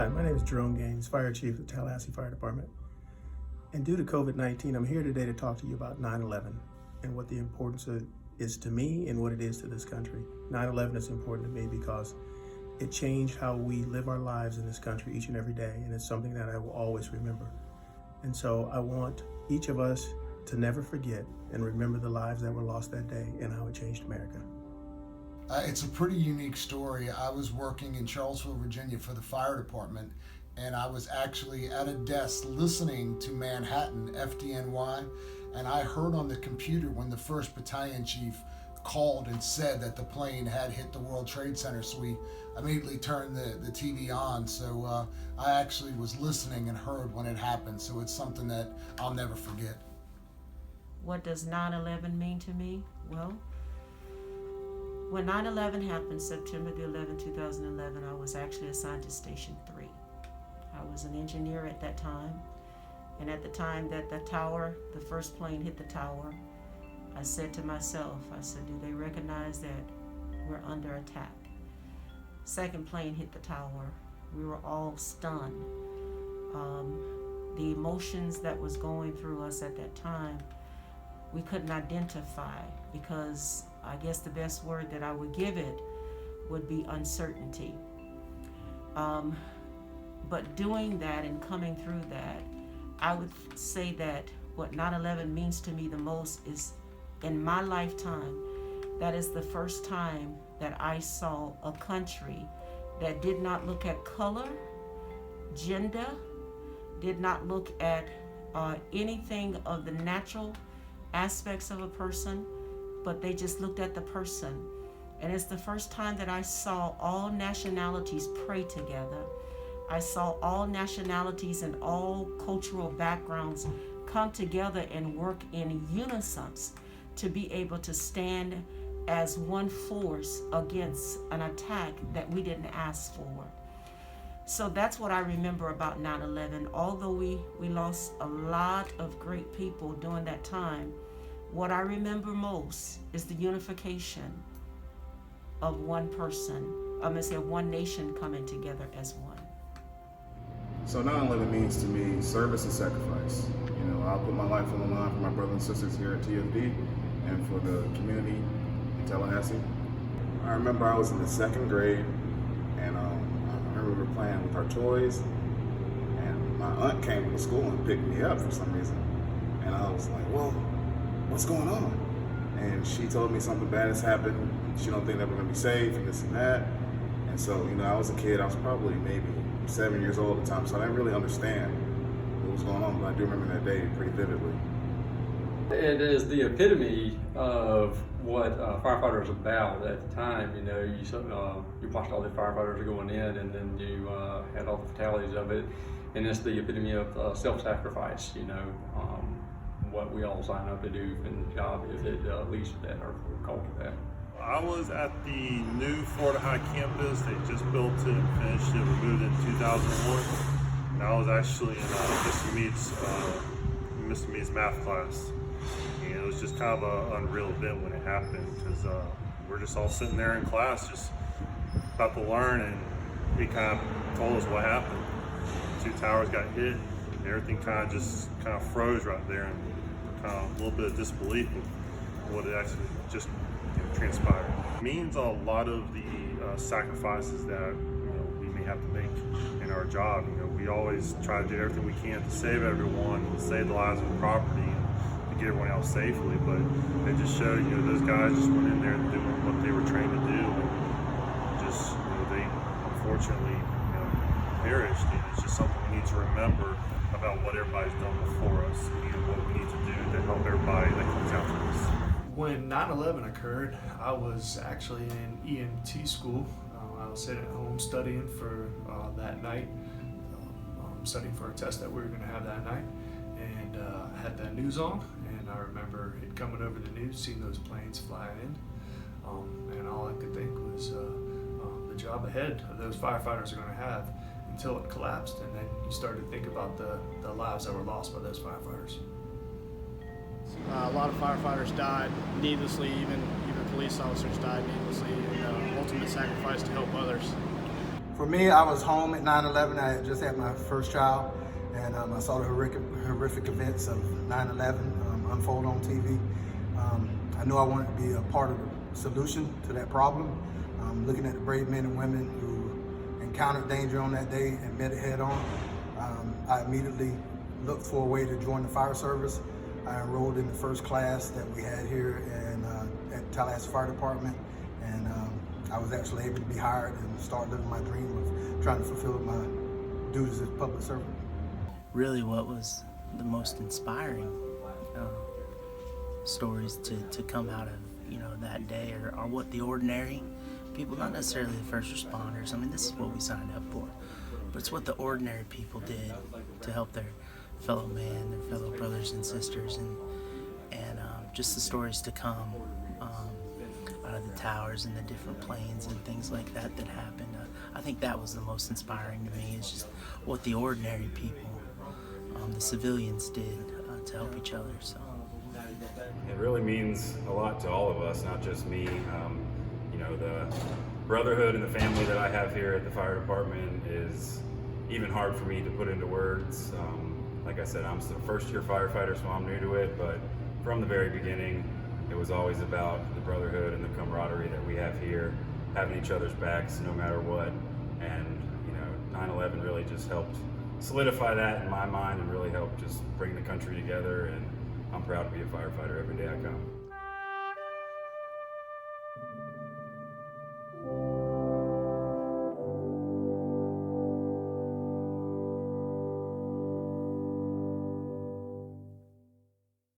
Hi, my name is Jerome Gaines, Fire Chief of the Tallahassee Fire Department. And due to COVID-19, I'm here today to talk to you about 9/11 and what the importance is to me and what it is to this country. 9/11 is important to me because it changed how we live our lives in this country each and every day, and it's something that I will always remember. And so I want each of us to never forget and remember the lives that were lost that day and how it changed America. It's a pretty unique story. I was working in Charlottesville, Virginia for the fire department, and I was actually at a desk listening to Manhattan, FDNY, and I heard on the computer when the 1st Battalion Chief called and said that the plane had hit the World Trade Center, so we immediately turned the TV on. So I actually was listening and heard when it happened, so it's something that I'll never forget. What does 9/11 mean to me? Well, when 9/11 happened, September the 11th, 2011, I was actually assigned to Station 3. I was an engineer at that time, and at the time that the first plane hit the tower, I said to myself, do they recognize that we're under attack? Second plane hit the tower. We were all stunned. The emotions that was going through us at that time, we couldn't identify, because I guess the best word that I would give it would be uncertainty. But doing that and coming through that, I would say that what 9/11 means to me the most is, in my lifetime, that is the first time that I saw a country that did not look at color, gender, did not look at anything of the natural aspects of a person, but they just looked at the person. And it's the first time that I saw all nationalities pray together. I saw all nationalities and all cultural backgrounds come together and work in unison to be able to stand as one force against an attack that we didn't ask for. So that's what I remember about 9/11. Although we lost a lot of great people during that time, what I remember most is the unification of one person, of one nation coming together as one. So 9/11 means to me service and sacrifice. I'll put my life on the line for my brothers and sisters here at TFD and for the community in Tallahassee. I remember I was in the 2nd grade, and I remember we were playing with our toys, and my aunt came to school and picked me up for some reason. And I was like, whoa, what's going on? And she told me something bad has happened. She don't think that we're gonna be safe and this and that. And so, I was a kid. I was probably maybe 7 years old at the time, so I didn't really understand what was going on, but I do remember that day pretty vividly. It is the epitome of what firefighters are about at the time. You watched all the firefighters going in, and then you had all the fatalities of it, and it's the epitome of self-sacrifice. What we all sign up to do, and the job is it leads to that, or called to that. I was at the new Florida High campus. They just built it and finished it. We moved in 2001. And I was actually in Mr. Mead's math class. And it was just kind of an unreal event when it happened, because we're just all sitting there in class just about to learn, and he kind of told us what happened. 2 towers got hit, and everything kind of froze right there, and kind of a little bit of disbelief of what it actually just transpired. It means a lot of the sacrifices that we may have to make in our job. We always try to do everything we can to save everyone, to save the lives of property, and to get everyone out safely. But it just showed, those guys just went in there doing what they were trained to do, and just they unfortunately perished. And it's just something we need to remember about what everybody's done before us and what we need to do to help everybody that comes after us. When 9/11 occurred, I was actually in EMT school. I was sitting at home studying for that night, studying for a test that we were going to have that night, and I had that news on, and I remember it coming over the news, seeing those planes flying in, and all I could think was the job ahead of those firefighters are going to have until it collapsed, and then you started to think about the lives that were lost by those firefighters. A lot of firefighters died needlessly, even police officers died needlessly, in ultimate sacrifice to help others. For me, I was home at 9/11. I had just had my first child, and I saw the horrific events of 9/11 unfold on TV. I knew I wanted to be a part of the solution to that problem. Looking at the brave men and women who encountered danger on that day and met it head on, I immediately looked for a way to join the fire service. I enrolled in the first class that we had here at Tallahassee Fire Department, and I was actually able to be hired and start living my dream of trying to fulfill my duties as a public servant. Really, what was the most inspiring stories to come out of that day are what the ordinary people, not necessarily the first responders. I mean, this is what we signed up for, but it's what the ordinary people did to help their fellow man, their fellow brothers and sisters, and just the stories to come out of the towers and the different planes and things like that happened. I think that was the most inspiring to me, is just what the ordinary people, the civilians, did to help each other. So it really means a lot to all of us, not just me. The brotherhood and the family that I have here at the fire department is even hard for me to put into words. Like I said, I'm still a first-year firefighter, so I'm new to it, but from the very beginning, it was always about the brotherhood and the camaraderie that we have here, having each other's backs no matter what. And 9/11 really just helped solidify that in my mind and really helped just bring the country together. And I'm proud to be a firefighter every day I come.